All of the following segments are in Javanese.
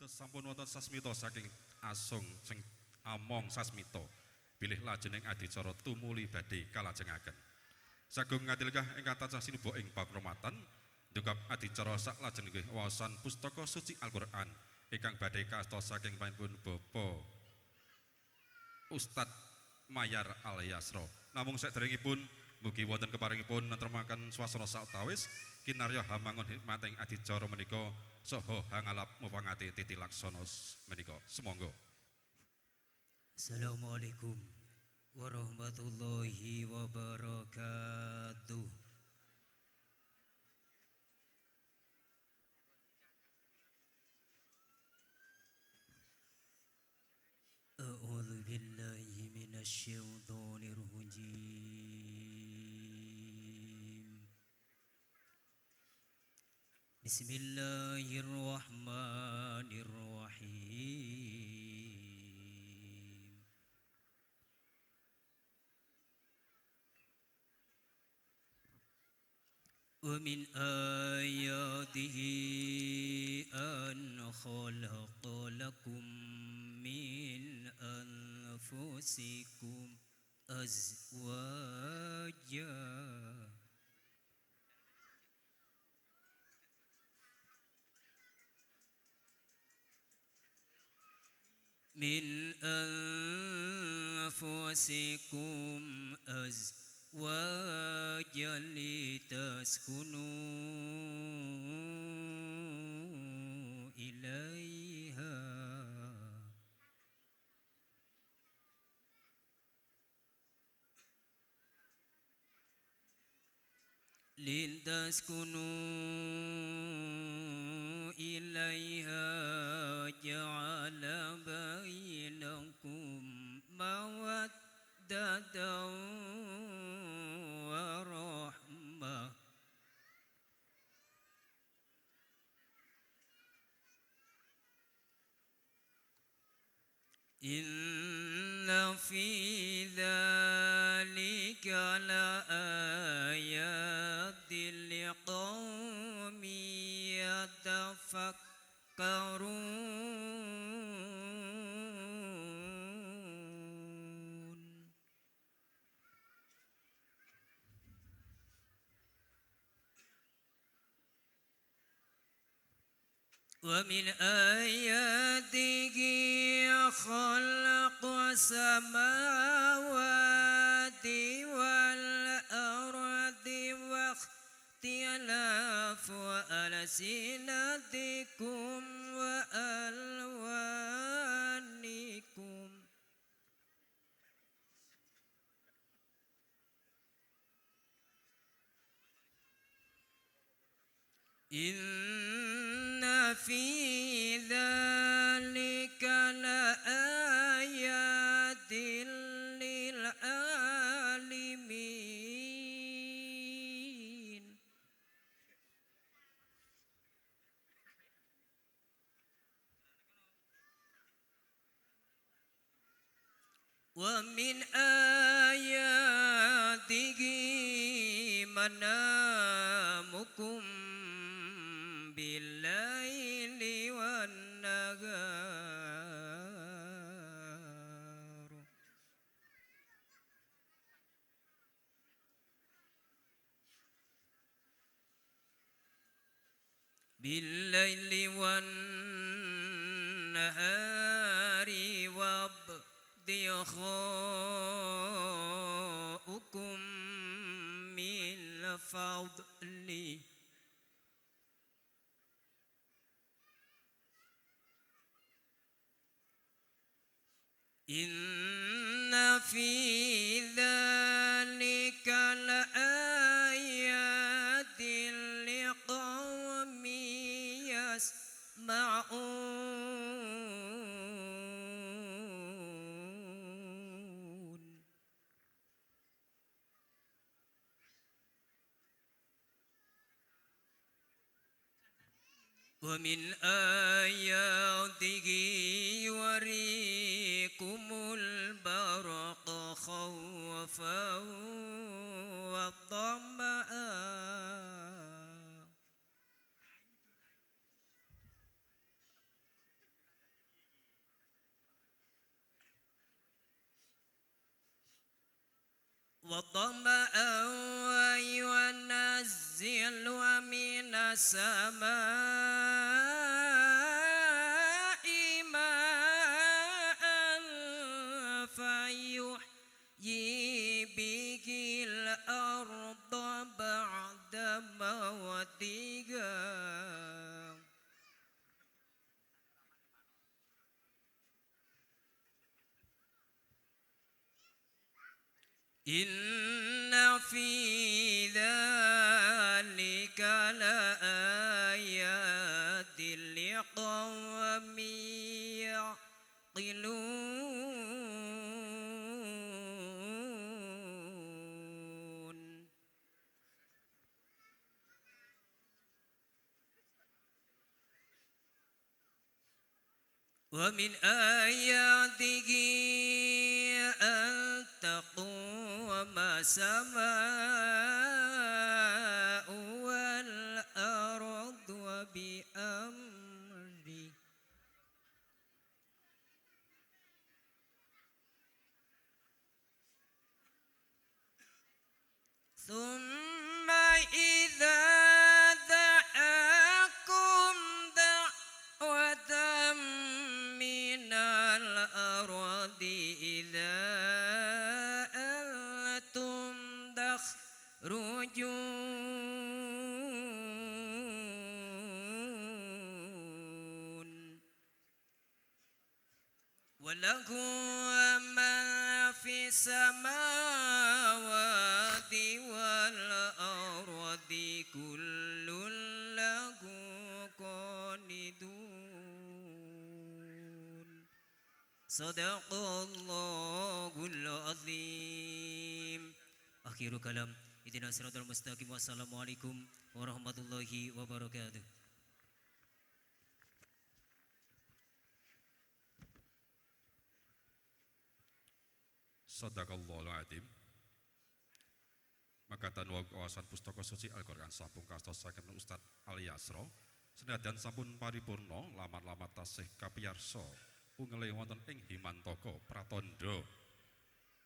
Supados sampun wonten sasmita saking Asung sing among sasmita bilih lajeneng adicara tumuli badhe kalajengaken. Sagung ngadilkah ingkang tansah sinuba ing pakromatan ndukap adicara saklajengipun wawasan pustaka suci Al-Qur'an ingkang badhe kasta saking panjenengan Bapak Ustadz Mayar Al-Yasro. Namung saderengipun mugi wonten keparingipun nentremaken swasana sawetawis kinarya hamangun hikmating adicara menika saha hangalap mupangati titi laksana menika. Sumangga. Assalamualaikum warahmatullahi wabarakatuh. A'udzu billahi minasy syaithanir rajim. Bismillahirrahmanirrahim. Wa min ayatihi an khalaqa lakum min anfusikum azwaja min anfusikum azwajan litaskunu ilaiha ja'ala bainakum mawaddatan wa rahmah. Inna fi dzalika laayatin liqaumin yatafakkarun. Wa min ayatihi khalaqus samawati wal ardi wa ikhtilafu alsinatikum wa alwanikum. Inna fi dzalika laayatin lil alimin. Wa min ayatihi manamukum bil-laili wan-nahar. Bil-laili wan-nahari wabtighaukum min fadli. Inna fi dzalika laayatin liqaumin yasma'un. Wa min ayatihi yurikumul barqa khawfan wa tama'an. وطمعا وينزل من السماء ماء فيحيي به الأرض بعد موتها إن في ذلك لآيات لقوم يعقلون ومن آياته أن تقوم السماء والأرض بأمره ثم إذا دعاكم دعوة من الأرض إذا أنتم تخرجون وله ما في السماوات والأرض كل له قانتون صدق الله العظيم آخر كلام اهدنا الصراط المستقيم والسلام عليكم ورحمة الله وبركاته Sadaqallahul adzim. Makatan wawasan pustaka suci Al-Qur'an sampun kastosaken Ustaz Ali Yasro. Senadyan sampun paripurna lamar-lamar tasih kapiyarsa ungele wonten ing Himantaka Pratandha.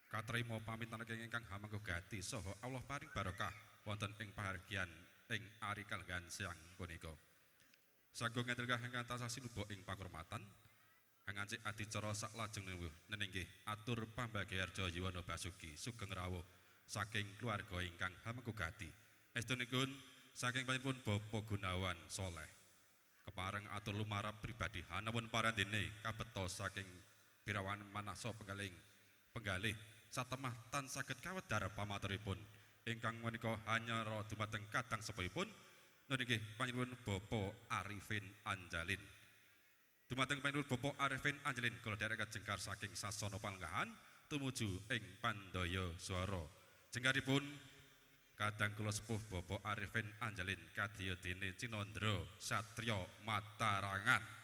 Katrima pamintanen ingkang hamangga gati saha Allah paring barokah wonten ing pahargyan ing ari kalenggan siang punika. Sagung ngendhegah ingkang tansah sinuba ing panghormatan ngancik adicara saklajengipun nenenggih atur pambagayarja Yuwana Basuki Sugeng Rawuh saking keluarga ingkang hamangga gati. Estunipun saking panjenengan Bapak Gunawan Soleh. Kepareng atur lumarap pribadi hanawun parandene kabeta saking Birawan Manasa penggalih satemah tan saged kawedhar pamaturipun ingkang menika hanyara dumateng kadang sepuhipun nenggih panjenengan Bapak Arifin Anjalin. Dumateng panjenengan Bapak Arifin Anjalin kula derek jengkar saking sasana palenggahan tumuju ing Pandaya Swara. Jengkaripun kadang kula sepuh Bapak Arifin Anjalin kadya dene Cinandra Satya Matarangan.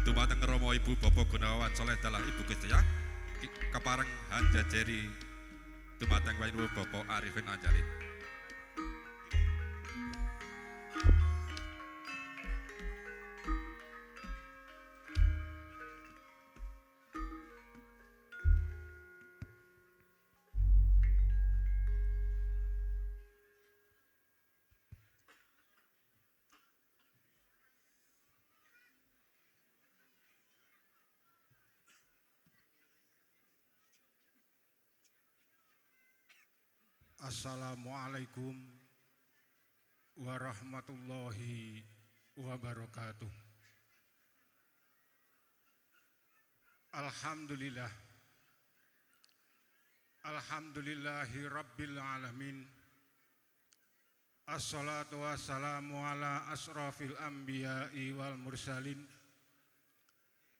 Dumateng Rama Ibu Bapak Gunawan Soleh dalah Ibu Kistiyah kepareng hanjajeri dumateng payinuwun Bapak Arifin Anjalin. Assalamualaikum warahmatullahi wabarakatuh. Alhamdulillah. Alhamdulillahi rabbil alamin. Assalatu wassalamu ala asrafil anbiya'i wal mursalin.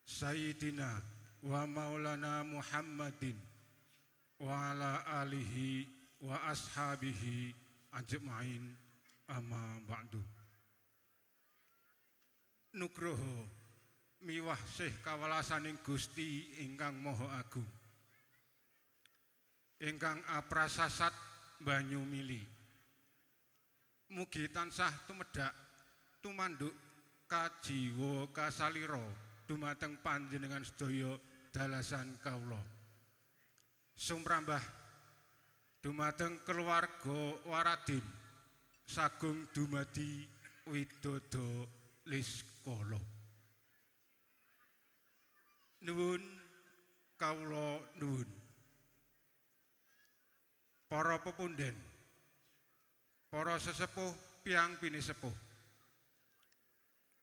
Sayyidina wa maulana Muhammadin wa ala alihi wa ashabihi ajma'in amma ba'du. Nugroho miwah sih kawelasaning Gusti ingkang Maha Agung, ingkang aprasasat banyu mili, mugi tansah tumedhak tumanduk kajiwa kasalira dumateng panjenengan sedaya dalasan kawula. Sumrambah dumateng keluarga Waradin sagung dumadi Widodo Liskala. Nuwun kawula nuwun. Para pepunden, para sesepuh piyang pinisepuh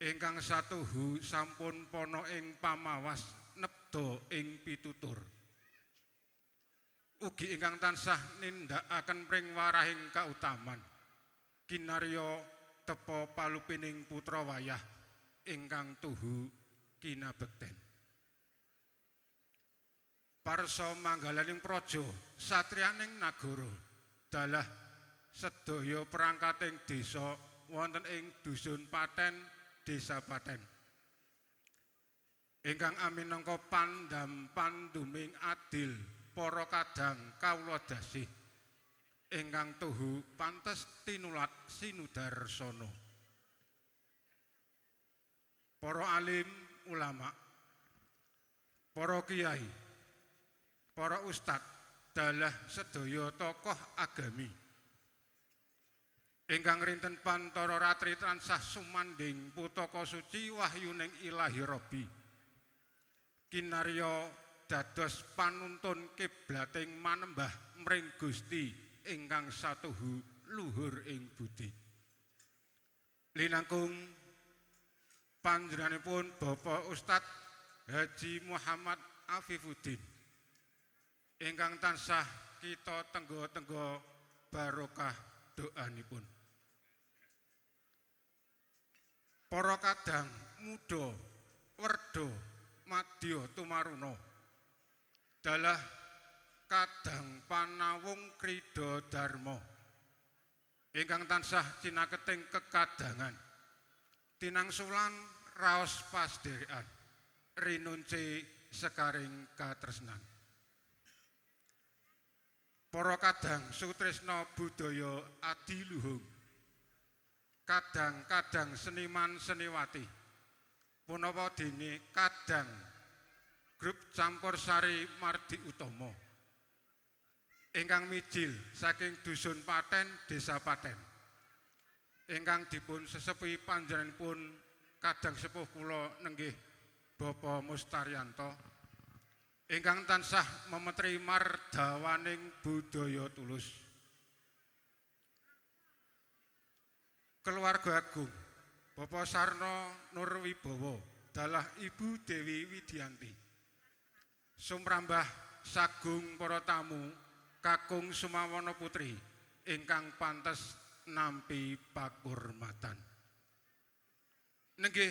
ingkang satuhu sampun pono ing pamawas nebda ing pitutur. Ugi ingkang tansah nindakaken pring warahing kautaman kinarya tepa palupining putra wayah ingkang tuhu kinabekten. Parsa manggalaning praja satriyaning nagara dalah sedaya perangkating desa wonten ing dusun Paten, Desa Paten. Ingkang aminangka pandam panduming adil para kadang kawula dasih ingkang tuhu pantes tinulat sinudarsana. Para alim ulama, para kiai, para ustad dalah sedaya tokoh agami ingkang rinten pantara ratri tansah sumanding putaka suci wahyuning Ilahi Rabbi kinarya dados panuntun kiblating manembah mring Gusti ingkang satuhu luhur ing budi. Linangkung panjenenganipun Bapak Ustadz Haji Muhammad Afifuddin ingkang tansah kita tenggo-tenggo barokah doanipun. Para kadang muda werda madya tumaruna dalah kadang panawung krida dharma ingkang tansah cinaketing kekadangan tinangsulan raos pasdherekan rinunce sekaring katresnan. Para kadang sutresna budaya adiluhung, kadang-kadang seniman seniwati punapa dene kadang grup campursari Mardi Utama ingkang mijil saking dusun Paten, Desa Paten ingkang dipun sesepi panjenenganipun kadang sepuh kula nenggih Bapak Mustaryanto ingkang tansah memetri mardawaning budaya tulus. Keluarga agung Bapak Sarno Nurwibowo dalah Ibu Dewi Widianti sumrambah sagung para tamu kakung Sumawana Putri ingkang pantes nampi pakurmatan. Nenggih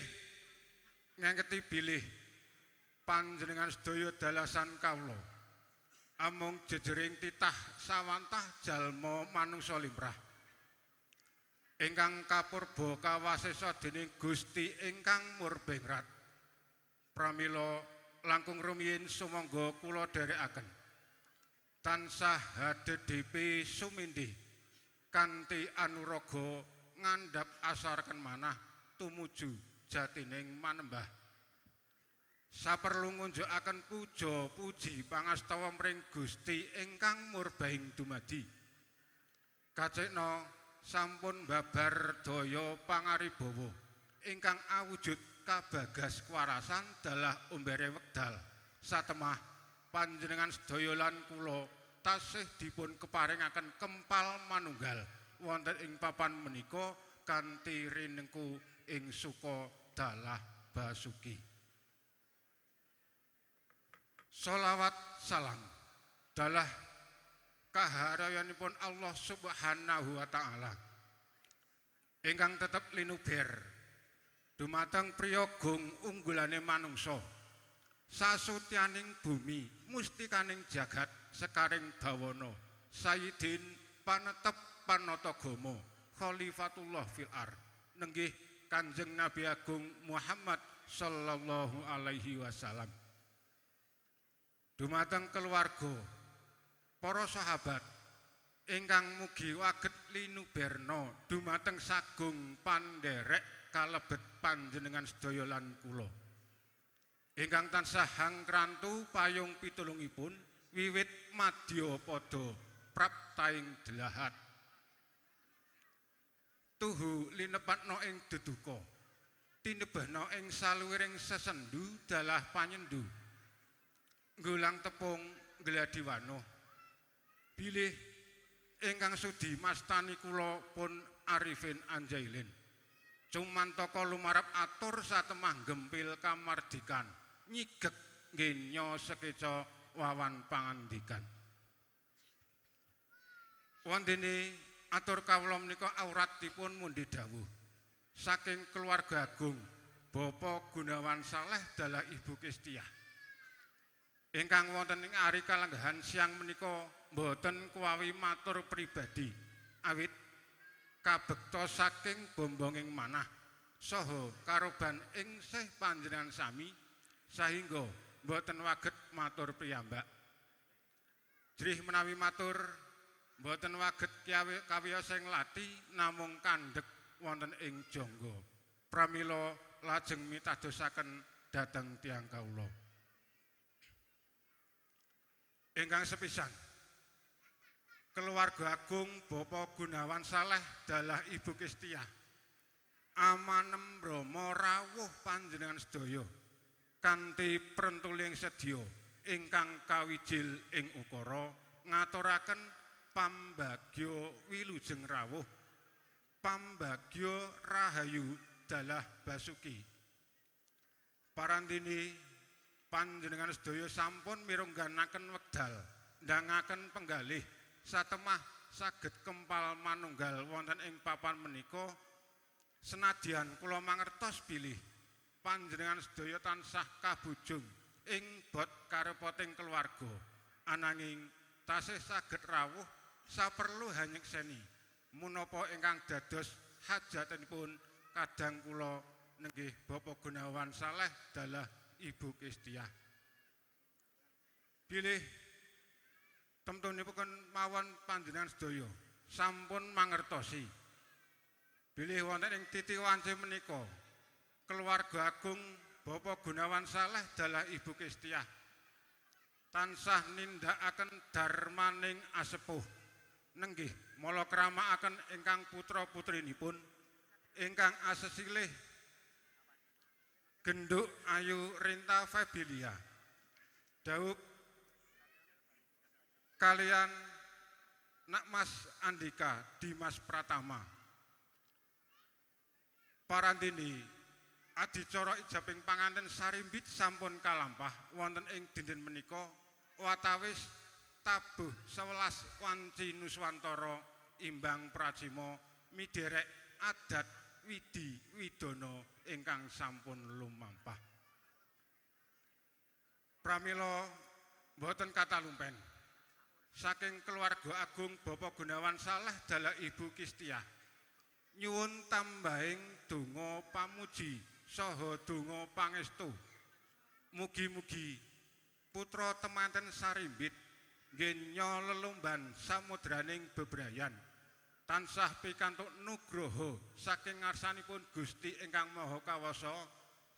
ngangketi bilih panjenengan sedaya dalasan kawula amung jejering titah sawantah jalma manungsa limrah ingkang kapurba kawasesa dening Gusti ingkang murbengrat pramila langkung rumiyin sumangga kula dherekaken. Tansah HDDP sumindhi kanthi anuraga ngandhap asaraken manah tumuju jatining manembah. Saperlu ngunjukaken puja puji pangastawa mring Gusti ingkang murbahing dumadi. Kacekna sampun babar daya pangaribawa ingkang awujud kabagas kwarasan dalah umbere wekdal satemah panjenengan sedaya lan kula tasih dipun keparingaken kempal manunggal wonten ing papan menika kanthi rinengku ing suka dalah basuki. Sholawat salam dalah kaharayanipun Allah Subhanahu wa taala ingkang tetep linuber dumateng priyagung unggulane manungsa sasutyaning bumi mustikaning jagat sekaring dawana Sayyidin panetep panatagama Khalifatullah fil ard nenggih Kanjeng Nabi Agung Muhammad sallallahu alaihi wasallam. Dumateng keluarga para sahabat ingkang mugi waget linuberna dumateng sagung pandherek kalebet panjenengan sedaya lan kula ingkang tansah hangkrantu payung pitulungipun wiwit madya pada praptaing delahat tuhu linepatna ing deduka tinebahna ing saluwiring sesendu dalah panyendu nggulang tepung gladiwano bilih ingkang sudi mastani kula pun Arifin Anjailin cumantaka lumarap atur satemah gempil kamardikan nyigek ngenya sekeca wawan pangandikan. Wondene atur kawula menika awratipun mundi dawuh saking keluarga agung Bapak Gunawan Saleh dalah Ibu Kistiah ingkang wonten ing ari kalenggahan siang menika mboten kuwawi matur pribadi awit kabekta saking bombonging manah saha karoban ing sih panjenengan sami sahingga mboten waget matur priyambak. Jrih menawi matur mboten waget kawiyos ing lati namung kandhek wonten ing jangga. Pramila lajeng mitadosaken dhateng tiyang kawula. Ingkang sepisan keluarga agung Bapak Gunawan Saleh dalah Ibu Kistiah amanem Brahma rawuh panjenengan sedaya kanthi prentuling sedya ingkang kawijil ing ukara ngaturaken pambagya wilujeng rawuh pambagya rahayu dalah basuki. Parandini panjenengan sedaya sampun mirengganaken wekdal ndangaken penggalih satemah saged kempal manunggal wonten ing papan menika senadyan kula mangertos bilih panjenengan sedaya tansah kabujung ing bot karepoting keluarga ananging tasih saged rawuh saperlu hanyekseni menapa ingkang dados hajatanipun kadang kula nenggih Bapak Gunawan Saleh dalah Ibu Kistiah. Bilih temtunipun mawon panjenengan sedaya sampun mangertosi bilih wonten ing titi wanci menika keluarga agung Bapak Gunawan Saleh dalah Ibu Kistiah tansah nindakaken darmaning asepuh nenggih mala kramakaken ingkang putra putrinipun ingkang asesilih Genduk Ayu Rinta Febilia Daud kalian Nak Mas Andika Dimas Pratama parandini adicara ijabing panganten sarimbit sampun kalampah wonten ing dinten menika watawis tabuh 11 wanci nuswantara imbang pracima miderek adat widi widono ingkang sampun lumampah. Pramila mboten katalumpen saking keluarga agung Bapak Gunawan Saleh dalah Ibu Kistiah nyuwun tambahing donga pamuji saha donga pangestu Mugi-mugi putra temanten sarimbit ngenya lelumban samudraning bebrayan tansah pikantuk nugroho saking ngarsanipun Gusti ingkang Maha Kawasa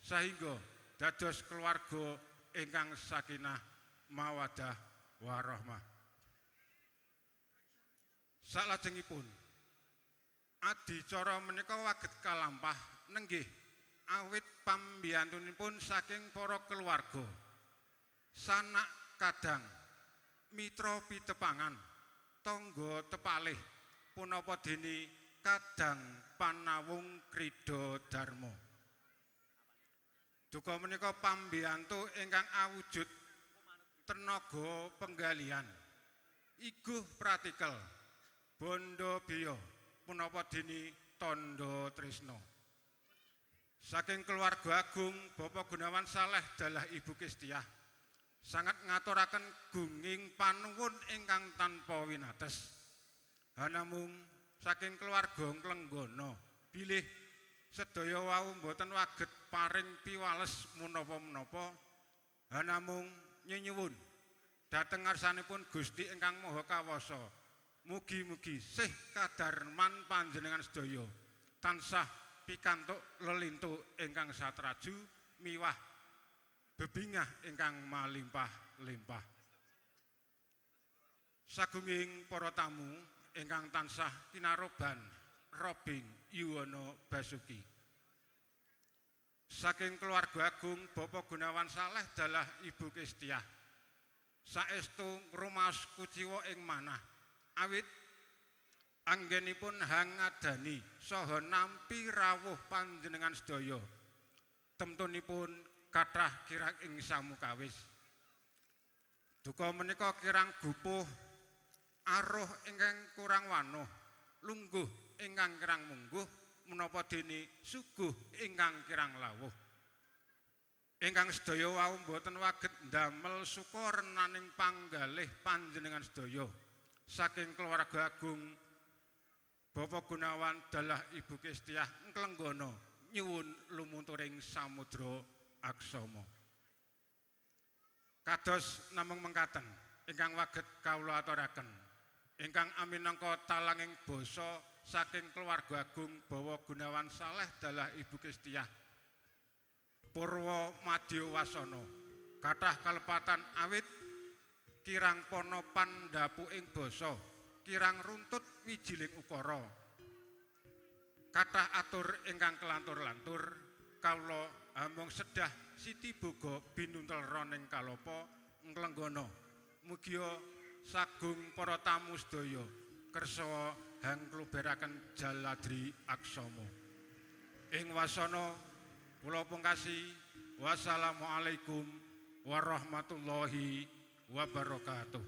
sehingga dados keluarga ingkang sakinah mawaddah warahmah. Salajengipun adicara menika waget kalampah nenggih awit pambiyantunipun saking para keluarga sanak kadang mitra pitepangan tangga tepalih punapa dene kadang panawung krida dharma. Duka menika pambiyantu ingkang awujud tenaga penggalian iguh pratikel bondo biya punapa dene tandha tresna. Saking keluarga agung Bapak Gunawan Saleh dalah Ibu Kestiah sangat ngaturaken gunging panuwun ingkang tanpa winates. Hanamung saking keluarga Klenggana bilih sedaya wau boten waget paring piwales menapa-menapa. Hanamung nyuwun dhateng ngarsanipun Gusti ingkang Maha Kawasa mugi-mugi sih kadarman panjenengan sedaya tansah pikantuk lelintuk ingkang satraju miwah bebingah ingkang malimpah-limpah. Sagunging para tamu ingkang tansah kinaroban Robing Yuwono Basuki. Saking keluarga agung Bapak Gunawan Saleh dalah Ibu Kestiah saestu ngrumaos kuciwa ing manah awit anggenipun hangadani saha nampi rawuh panjenengan sedaya temtunipun kathah kirang ing samukawis. Duka menika kirang gupuh aruh ingkang kurang wanuh lungguh ingkang kirang mungguh menapa dene suguh ingkang kirang lawuh. Ingkang sedaya wau boten waget ndamel suka renaning panggalih panjenengan sedaya saking keluarga agung Bapak Gunawan dalah Ibu Kestiah Klenggana nyuwun lumunturing samudra aksama. Kados namung mengkaten ingkang waget kawula aturaken ingkang aminangka talanging basa saking keluarga agung Bapak Gunawan Saleh dalah Ibu Kestiah Purwa Madya Wasana kathah kalepatan awit kirang pono pandhapu ing basa kirang runtut wijiling ukara kathah atur ingkang kelantur-lantur kawula amung sedah Siti Boga binuntel roning kalapa Klenggana mugia sagung para tamu sedaya kersa hangkluberaken jaladri aksama ing wasana kula pungkasi wassalamualaikum warahmatullahi wabarakatuh.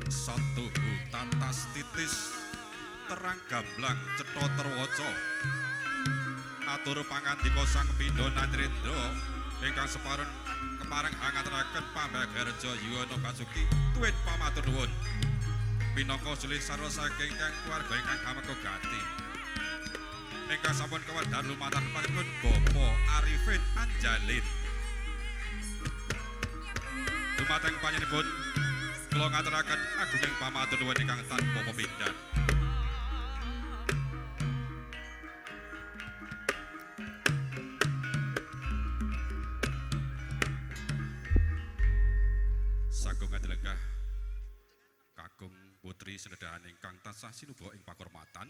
Satu tatas titis terang gamblang cetha terwaca atur pangandika Sang Pindha Natrendra ingkang separon kepareng hangaturaken pambagarja Yuwono Basuki tuwin pamatur nuwun minangka sulih sarwa saking keluarga ingkang kameka gati ingkang sampun kewedhar lumantar panipun Bapak Arifin Anjalin dumateng panjenenganipun kula ngaturaken agunging pamatur nuwun ingkang tanpa pepindhan. Sagung adelenggah kakung putri senedahan ingkang tansah sinuba ing pakurmatan.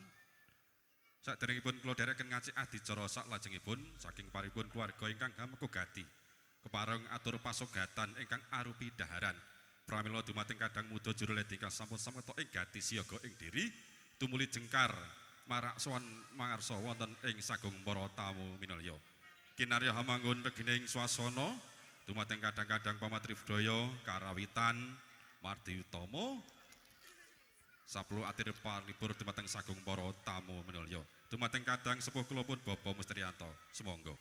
Saderengipun kula dherekaken ngajik adicara saklajengipun saking paripun keluarga ingkang gameka gati kepareng atur pasogatan ingkang arupi daharan pramila dumateng kadang muda juru led ingkang sampun sameta ing gati siyaga ing diri tumuli jengkar marak sowan mangarsa wonten ing sagung para tamu minulya kinarya hamanggun regining swasana dumateng kadang-kadang pamatri budaya karawitan mardi utama sapuluh atir parlipur dumateng sagung para tamu minulya dumateng kadang sepuh kula pun Bapak Mustriyanto sumangga.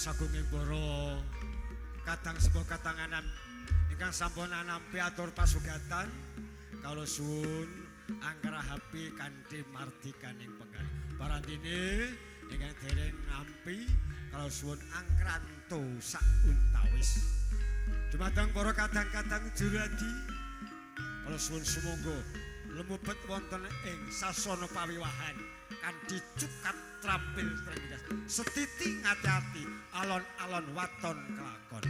sagunging para kadang sebuah katanganan ingkang sampun anampi atur pasugatan kalau suwun angkara hapi kanthi mardikaning penggal parantine ingkang dereng nampi kalau suwun angkranto sak untawis dumateng para kadang-kadang juradi kalau suwun sumangga lumebet wonten ing sasana pawiwahan kanthi cukat trampil trenggidas setiti ngati-ati alon-alon waton kelakon